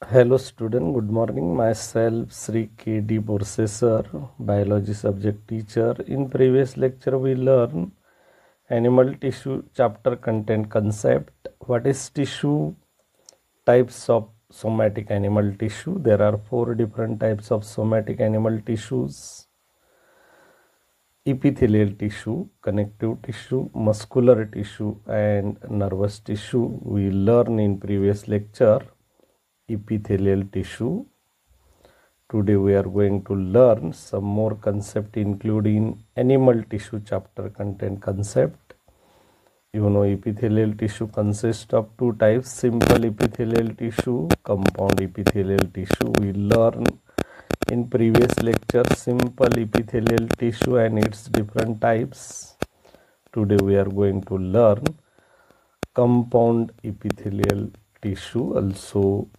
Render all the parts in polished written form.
Hello student, good morning. Myself Sri K.D. Borsesar, biology subject teacher. In previous lecture we learn animal tissue chapter content concept. What is tissue? Types of somatic animal tissue. There are 4 different types of somatic animal tissues. Epithelial tissue, connective tissue, muscular tissue and nervous tissue. We learn in previous lecture epithelial tissue. Today we are going to learn some more concept including animal tissue chapter content concept. You know, epithelial tissue consists of 2 types, simple epithelial tissue, compound epithelial tissue. We learn in previous lecture simple epithelial tissue and its different types. Today we are going to learn compound epithelial tissue, also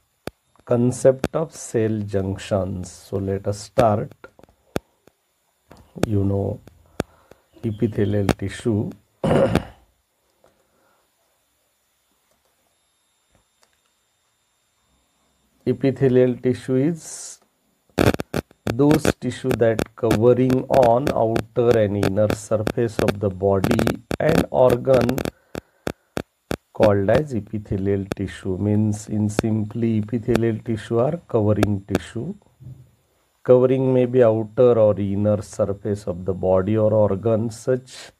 concept of cell junctions. So let us start. You know, epithelial tissue. Epithelial tissue is those tissue that covering on outer and inner surface of the body and organ called as epithelial tissue. Means in simply epithelial tissue are covering tissue. Covering may be outer or inner surface of the body or organ. Such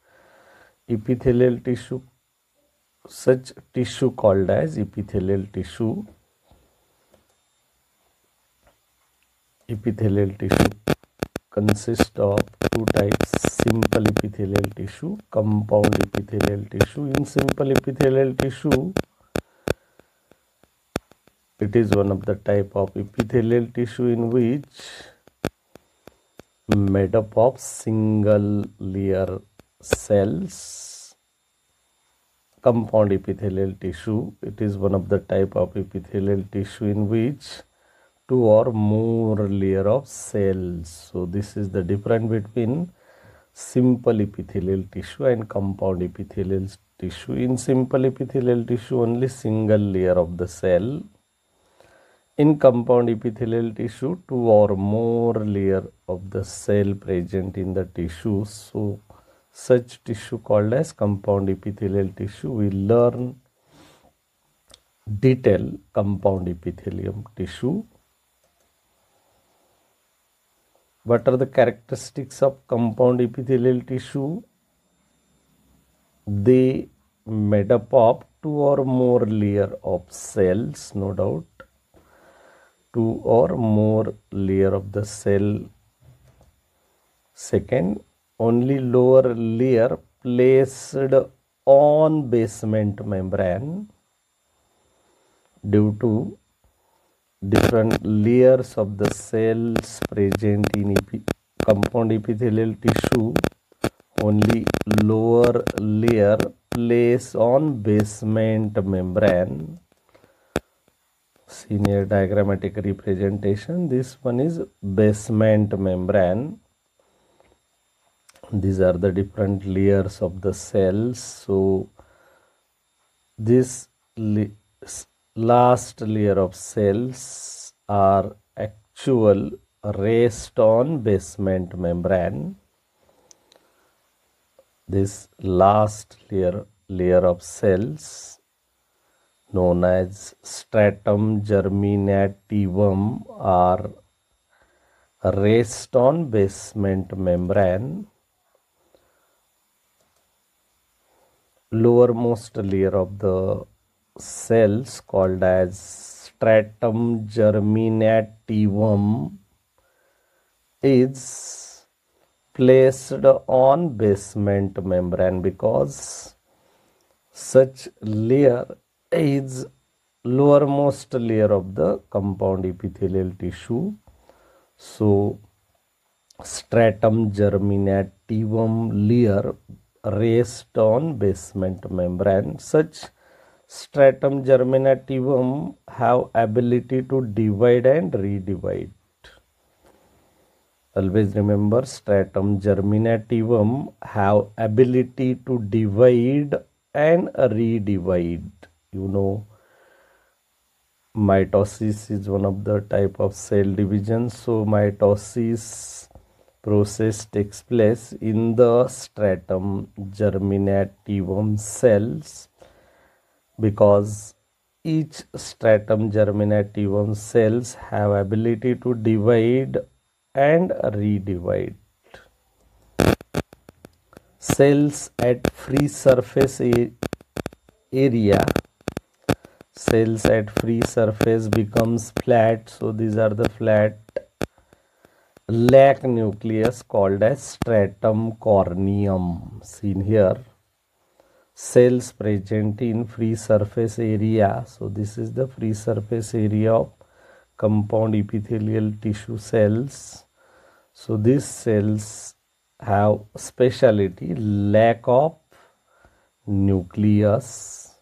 tissue called as epithelial tissue. Epithelial tissue consists of 2 types, simple epithelial tissue, compound epithelial tissue. In simple epithelial tissue, it is one of the type of epithelial tissue in which made up of single layer cells. Compound epithelial tissue, it is one of the type of epithelial tissue in which 2 or more layer of cells. So this is the difference between simple epithelial tissue and compound epithelial tissue. In simple epithelial tissue, only single layer of the cell. In compound epithelial tissue, 2 or more layer of the cell present in the tissue. So such tissue called as compound epithelial tissue. We learn detail compound epithelium tissue. What are the characteristics of compound epithelial tissue? They made up of 2 or more layer of cells, no doubt. 2 or more layer of the cell. Second, only lower layer placed on basement membrane due to different layers of the cells present in compound epithelial tissue. Only lower layer placed on basement membrane. Senior diagrammatic representation. This one is basement membrane. These are the different layers of the cells. So this last layer of cells are actual rest on basement membrane. This last layer of cells known as stratum germinativum are rest on basement membrane. Lowermost layer of the cells called as stratum germinativum is placed on basement membrane because such layer is lowermost layer of the compound epithelial tissue. So stratum germinativum layer rest on basement membrane. Such stratum germinativum have ability to divide and redivide. Always remember, stratum germinativum have ability to divide and redivide. You know, mitosis is one of the type of cell division. So mitosis process takes place in the stratum germinativum cells, because each stratum germinativum cells have ability to divide and redivide. Cells at free surface area, cells at free surface becomes flat. So these are the flat, lack nucleus called as stratum corneum, seen here. Cells present in free surface area. So this is the free surface area of compound epithelial tissue cells. So these cells have speciality lack of nucleus.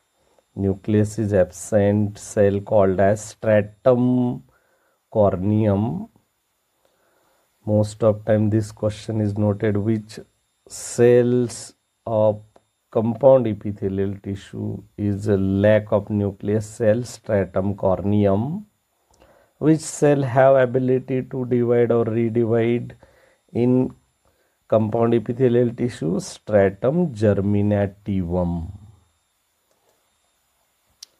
Nucleus is absent, cell called as stratum corneum. Most of time this question is noted: which cells of compound epithelial tissue is a lack of nucleus? Cell stratum corneum. Which cell have ability to divide or redivide in compound epithelial tissue? Stratum germinativum.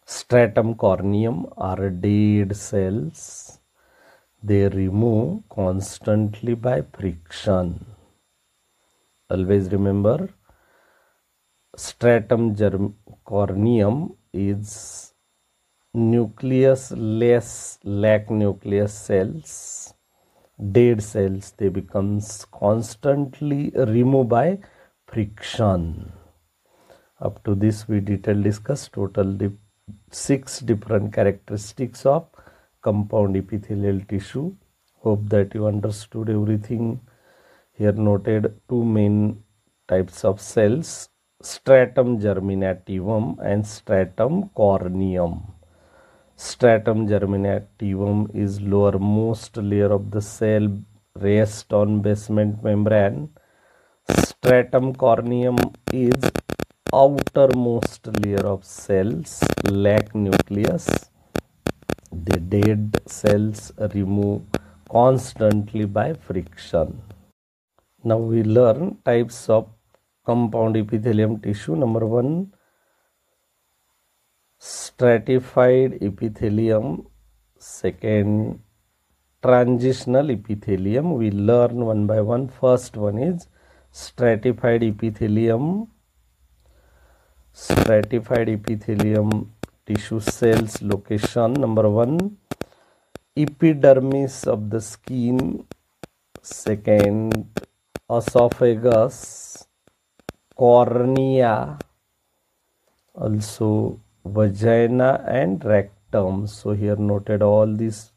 Stratum corneum are dead cells. They remove constantly by friction. Always remember, stratum corneum is nucleus less, lack nucleus cells, dead cells. They becomes constantly removed by friction. Up to this we detail discuss total 6 different characteristics of compound epithelial tissue. Hope that you understood everything. Here noted 2 main types of cells: stratum germinativum and stratum corneum. Stratum germinativum is lowermost layer of the cell, rests on basement membrane. Stratum corneum is outermost layer of cells, lack nucleus. The dead cells remove constantly by friction. Now we learn types of compound epithelium tissue. Number 1, stratified epithelium. Second, transitional epithelium. We learn one by one. First one is stratified epithelium. Stratified epithelium tissue cells location. Number 1, epidermis of the skin. Second, esophagus, cornea, also vagina and rectum. So here noted all these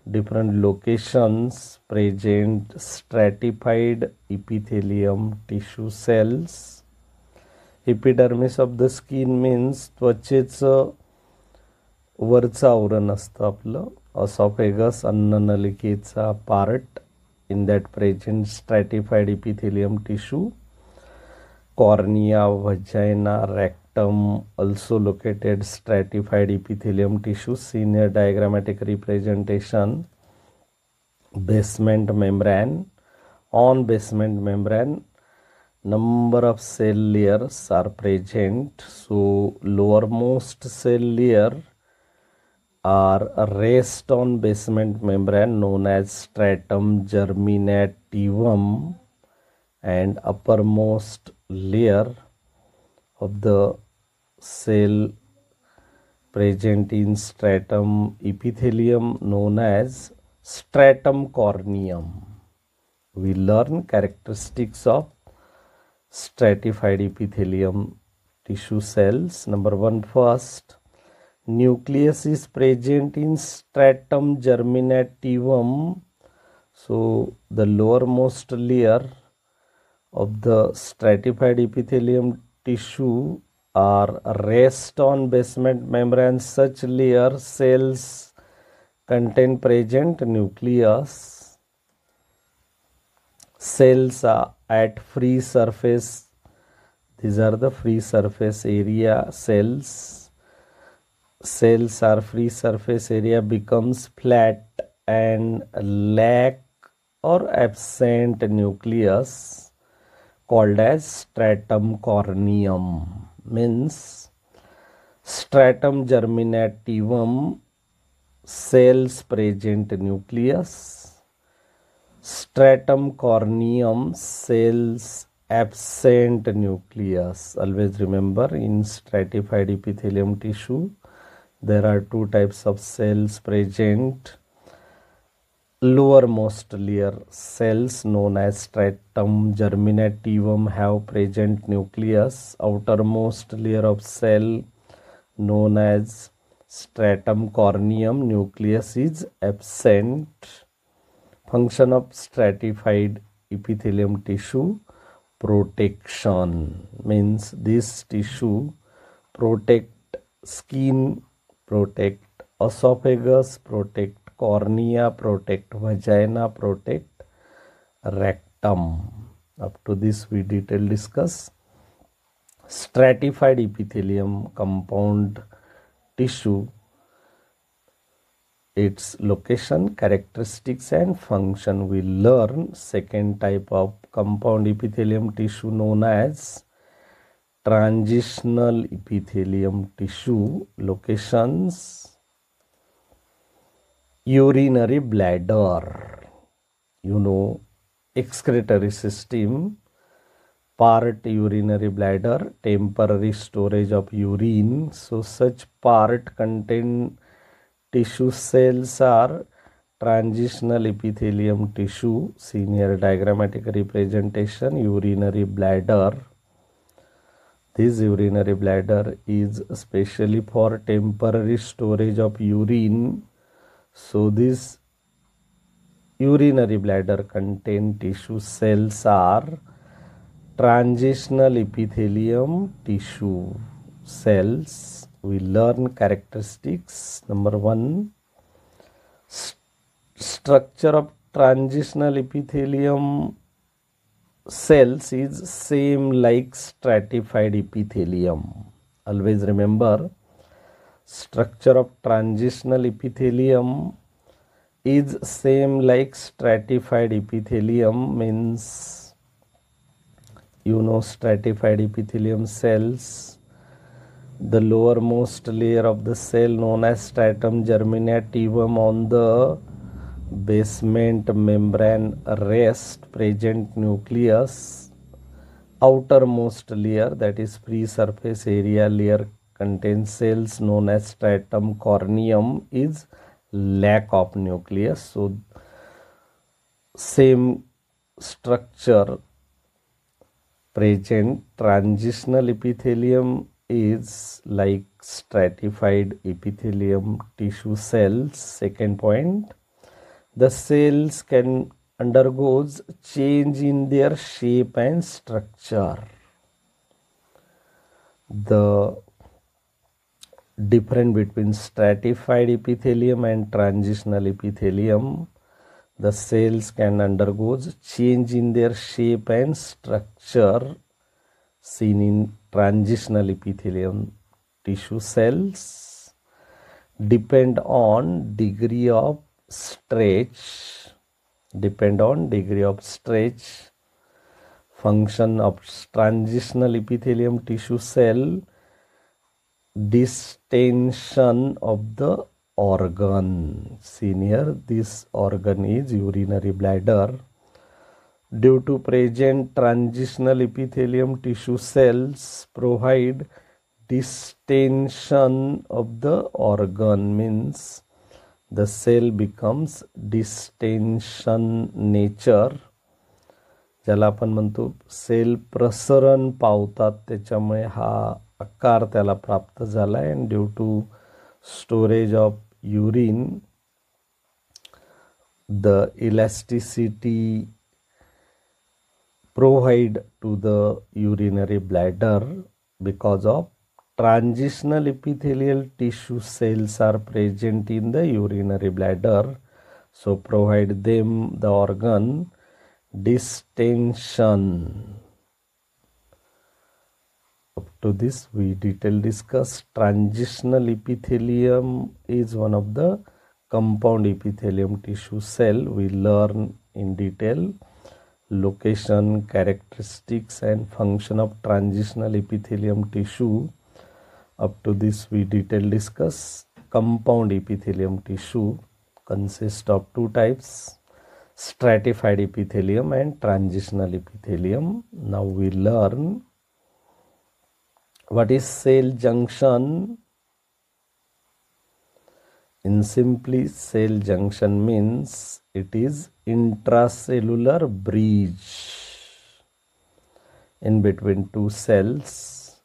different locations present stratified epithelium tissue cells. Epidermis of the skin means त्वचेचं वरचं आवरण असतं आपलं. Oesophagus अन्ननलिकेचा part, in that present stratified epithelium tissue. Cornea, vagina, rectum also located stratified epithelium tissue. Senior diagrammatic representation. Basement membrane. On basement membrane, number of cell layers are present. So lowermost cell layer are rest on basement membrane known as stratum germinativum, and uppermost layer of the cell present in stratum epithelium known as stratum corneum. We learn characteristics of stratified epithelium tissue cells. Number 1, first, nucleus is present in stratum germinativum. So the lowermost layer of the stratified epithelium tissue are rest on basement membrane. Such layer cells contain present nucleus. Cells are at free surface. These are the free surface area cells. cells are free surface area becomes flat and lack or absent nucleus called as stratum corneum. Means stratum germinativum, cells present nucleus. Stratum corneum, cells absent nucleus. Always remember, in stratified epithelium tissue there are two types of cells present. Lowermost layer cells known as stratum germinativum have present nucleus. Outermost layer of cell known as stratum corneum, nucleus is absent. Function of stratified epithelium tissue: protection. Means this tissue protect skin, protect esophagus, protect cornea, protect vagina, protect rectum. Up to this we detail discuss. Stratified epithelium compound tissue, its location, characteristics and function we learn. Second type of compound epithelium tissue known as transitional epithelium tissue. Locations: urinary bladder, excretory system, part urinary bladder, temporary storage of urine. So such part contain tissue cells are transitional epithelium tissue. Seen here diagrammatic representation: urinary bladder. This urinary bladder is especially for temporary storage of urine. So this urinary bladder contain tissue cells are transitional epithelium tissue cells. We learn characteristics. Number one, structure of transitional epithelium cells is same like stratified epithelium. Always remember, structure of transitional epithelium is same like stratified epithelium. Means stratified epithelium cells, the lowermost layer of the cell known as stratum germinativum, on the basement membrane rest present nucleus. Outermost layer, that is free surface area layer, contains cells known as stratum corneum, is lack of nucleus. So same structure present transitional epithelium is like stratified epithelium tissue cells. Second point, the cells can undergoes change in their shape and structure. The difference between stratified epithelium and transitional epithelium: the cells can undergoes change in their shape and structure, seen in transitional epithelium tissue cells, depend on degree of stretch. Function of transitional epithelium tissue cell: distension of the organ. Seen here, this organ is urinary bladder. Due to present transitional epithelium tissue cells provide distension of the organ. Means the cell becomes distension nature, ज्याला आपण म्हणतो cell प्रसरण पावतात, त्याच्यामुळे हा आकार त्याला प्राप्त झाला आहे. And due to storage of urine, the elasticity provide to the urinary bladder. Because of transitional epithelial tissue cells are present in the urinary bladder, so provide them the organ distension. Up to this, we detail discuss transitional epithelium is one of the compound epithelium tissue cell. We learn in detail location, characteristics and function of transitional epithelium tissue. Up to this, we detail discuss compound epithelium tissue consists of two types, stratified epithelium and transitional epithelium. Now we learn what is cell junction. In simply, cell junction means it is intracellular bridge in between two cells,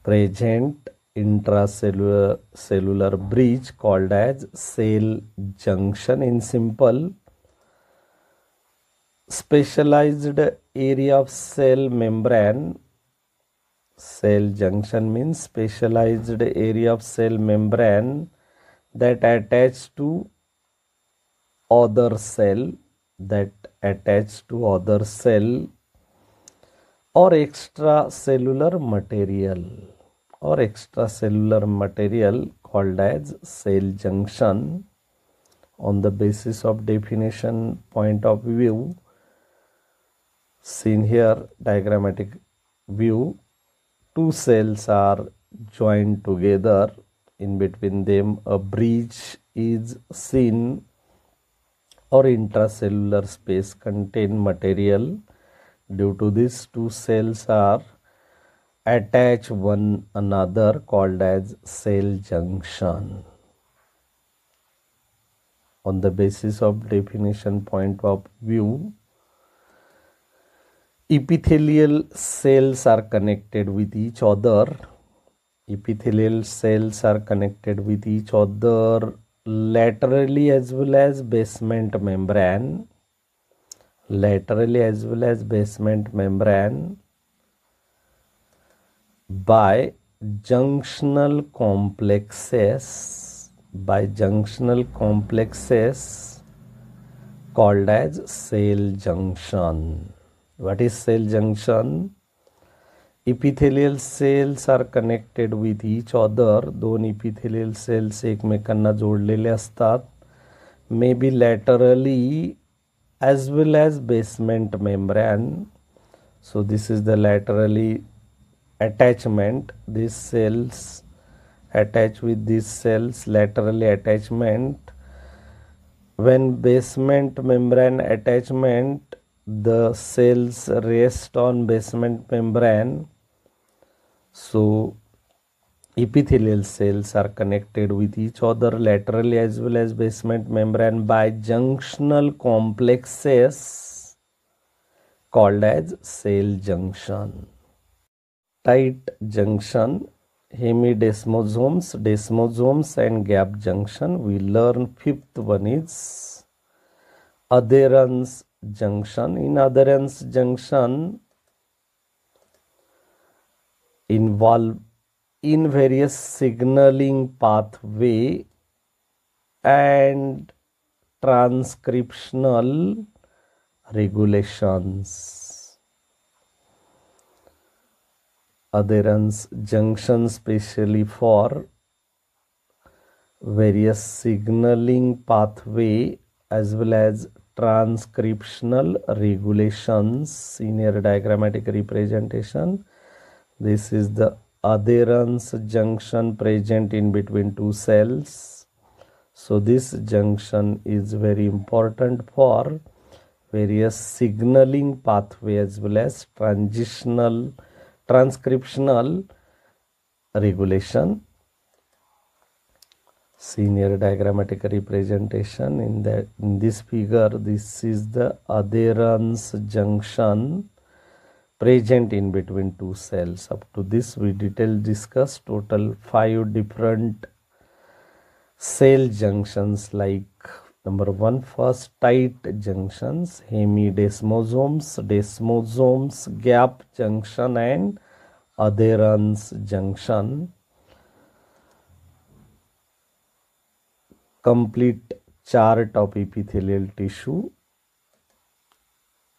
present intracellular bridge called as cell junction. In simple, specialized area of cell membrane. Cell junction means specialized area of cell membrane that attach to other cell, or extracellular material called as cell junction. On the basis of definition point of view, seen here diagrammatic view, two cells are joined together. In between them a bridge is seen, or intracellular space contain material. Due to this, two cells are attached one another called as cell junction. On the basis of definition point of view, epithelial cells are connected with each other. Laterally as well as basement membrane. By junctional complexes called as cell junction. What is cell junction? Epithelial cells are connected with each other. दोन epithelial cells एकमेकांना जोडलेले असतात. Maybe laterally as well as basement membrane. So this is the laterally attachment. These cells attach with these cells, laterally attachment. When basement membrane attachment, the cells rest on basement membrane. So epithelial cells are connected with each other laterally as well as basement membrane by junctional complexes called as cell junction. Tight junction, hemidesmosomes, desmosomes and gap junction. We learn fifth one is adherens junction. In adherens junction involve in various signaling pathway and transcriptional regulations. Adherens junction specially for various signaling pathway as well as transcriptional regulations. Senior diagrammatic representation. This is the adherens junction present in between two cells. So this junction is very important for various signaling pathway as well as transcriptional regulation. Senior diagrammatic representation. In this figure, this is the adherens junction present in between two cells. Up to this, we detail discuss total 5 different cell junctions, like number 1, first tight junctions, hemidesmosomes, desmosomes, gap junction and adherens junction. Complete chart of epithelial tissue.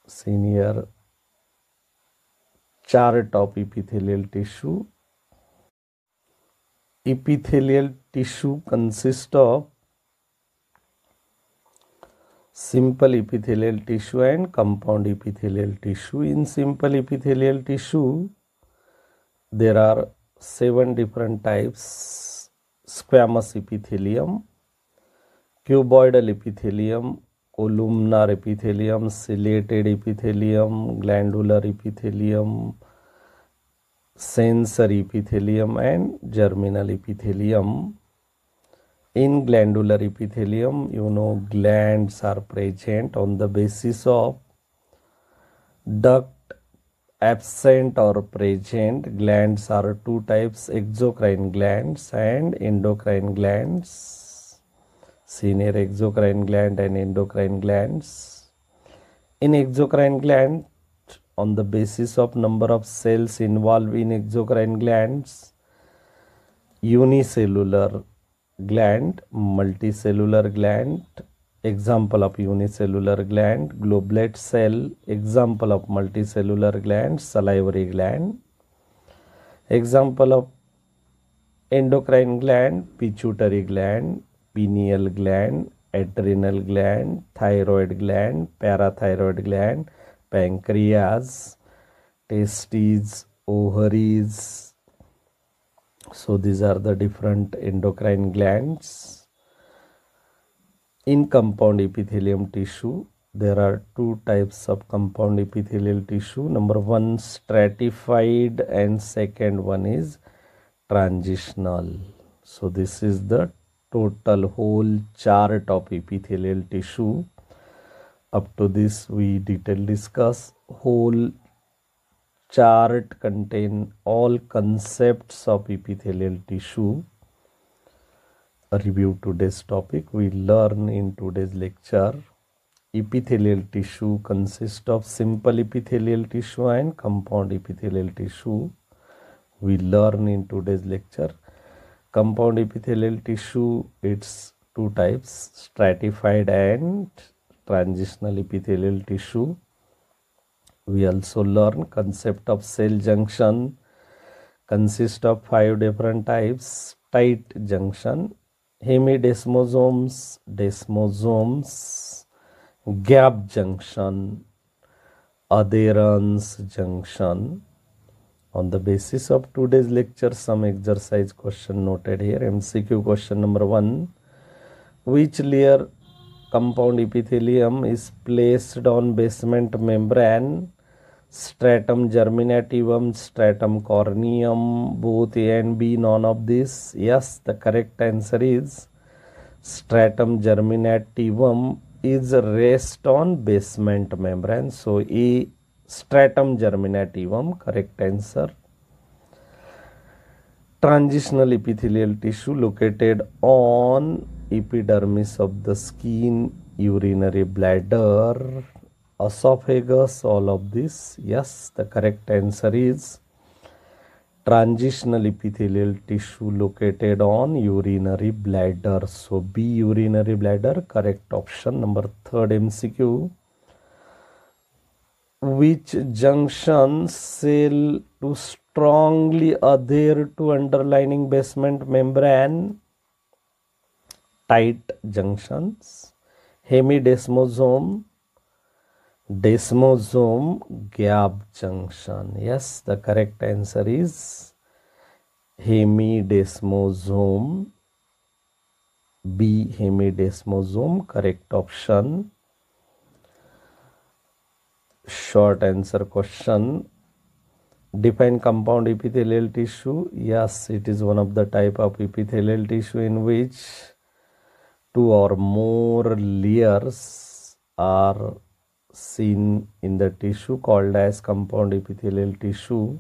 Senior chart of epithelial tissue. Epithelial tissue consists of simple epithelial tissue and compound epithelial tissue. In simple epithelial tissue, there are 7 different types: squamous epithelium, cuboidal epithelium, columnar epithelium, ciliated epithelium, glandular epithelium, sensory epithelium, and germinal epithelium. In glandular epithelium, glands are present on the basis of duct absent or present. Glands are 2 types: exocrine glands and endocrine glands. Seen here, exocrine gland and endocrine glands. In exocrine gland, on the basis of number of cells involved in exocrine glands, unicellular gland, multicellular gland. Example of unicellular gland, globulate cell. Example of multicellular gland, salivary gland. Example of endocrine gland, pituitary gland, pineal gland, adrenal gland, thyroid gland, parathyroid gland, pancreas, testes, ovaries. So these are the different endocrine glands. In compound epithelium tissue, there are 2 types of compound epithelial tissue. Number 1, stratified, and second one is transitional. So this is the total whole chart of epithelial tissue. Up to this we detail discuss. Whole chart contain all concepts of epithelial tissue. Review today's topic. We learn in today's lecture. Epithelial tissue consists of simple epithelial tissue and compound epithelial tissue. We learn in today's lecture. Compound epithelial tissue, it's 2 types: stratified and transitional epithelial tissue. We also learn concept of cell junction, consist of 5 different types: tight junction, hemidesmosomes, desmosomes, gap junction, adherens junction. On the basis of today's lecture, some exercise question noted here. MCQ question number 1. Which layer compound epithelium is placed on basement membrane? Stratum germinativum, stratum corneum, both A and B, none of this? Yes, the correct answer is stratum germinativum is rest on basement membrane. So A, stratum germinativum, correct answer. Transitional epithelial tissue located on epidermis of the skin, urinary bladder, esophagus, all of this. Yes, the correct answer is transitional epithelial tissue located on urinary bladder. So B, urinary bladder, correct option. Number 3rd MCQ. Which junction cell to strongly adhere to underlying basement membrane? Tight junctions, hemidesmosome, desmosome, gap junction. Yes, the correct answer is hemidesmosome. B, hemidesmosome, correct option. Short answer question. Define compound epithelial tissue. Yes, it is one of the type of epithelial tissue in which 2 or more layers are seen in the tissue, called as compound epithelial tissue.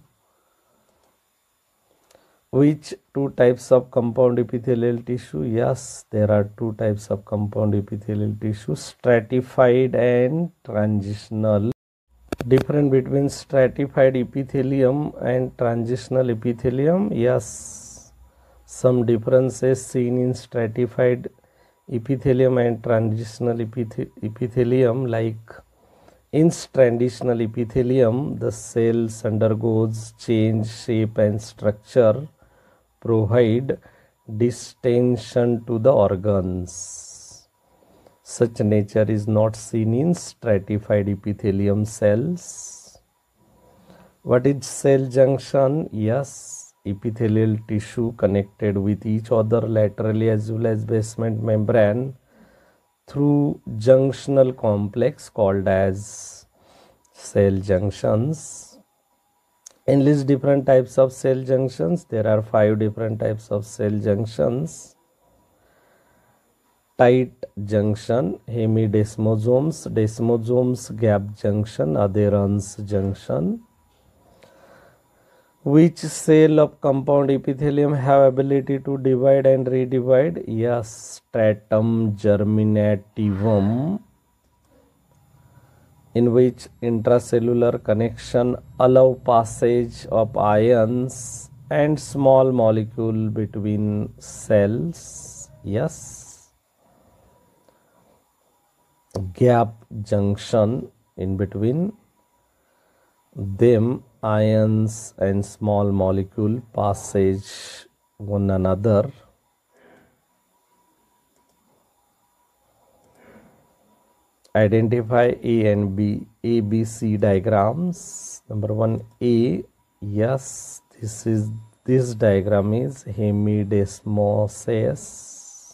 Which 2 types of compound epithelial tissue? Yes, there are 2 types of compound epithelial tissue: stratified and transitional. Difference between stratified epithelium and transitional epithelium. Yes, some differences seen in stratified epithelium and transitional epithelium, like In traditional epithelium, the cells undergoes change shape and structure, provide distension to the organs. Such nature is not seen in stratified epithelium cells. What is cell junction? Yes, epithelial tissue connected with each other laterally as well as basement membrane through junctional complex called as cell junctions. Enlist different types of cell junctions. There are 5 different types of cell junctions. Tight junction, hemidesmosomes, desmosomes, gap junction, adherens junction. Which cell of compound epithelium have ability to divide and redivide? Yes, stratum germinativum, in which intracellular connection allow passage of ions and small molecule between cells. Yes. Gap junction, in between them ions and small molecule passage one another. Identify A and B, ABC diagrams. Number 1, A. Yes, this diagram is hemidesmosis.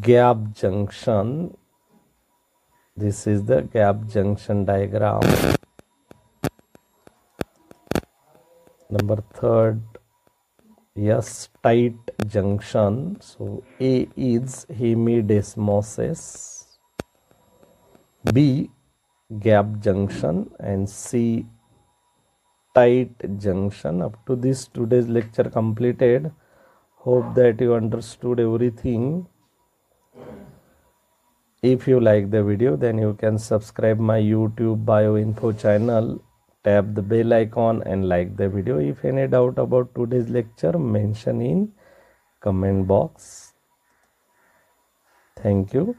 Gap junction. This is the gap junction diagram. Number 3, yes, tight junction. So A is hemidesmosis, B gap junction, and C tight junction. Up to this, today's lecture completed. Hope that you understood everything. If you like the video, then you can subscribe my YouTube bioinfo channel, tap the bell icon and like the video. If any doubt about today's lecture, mention in comment box. Thank you.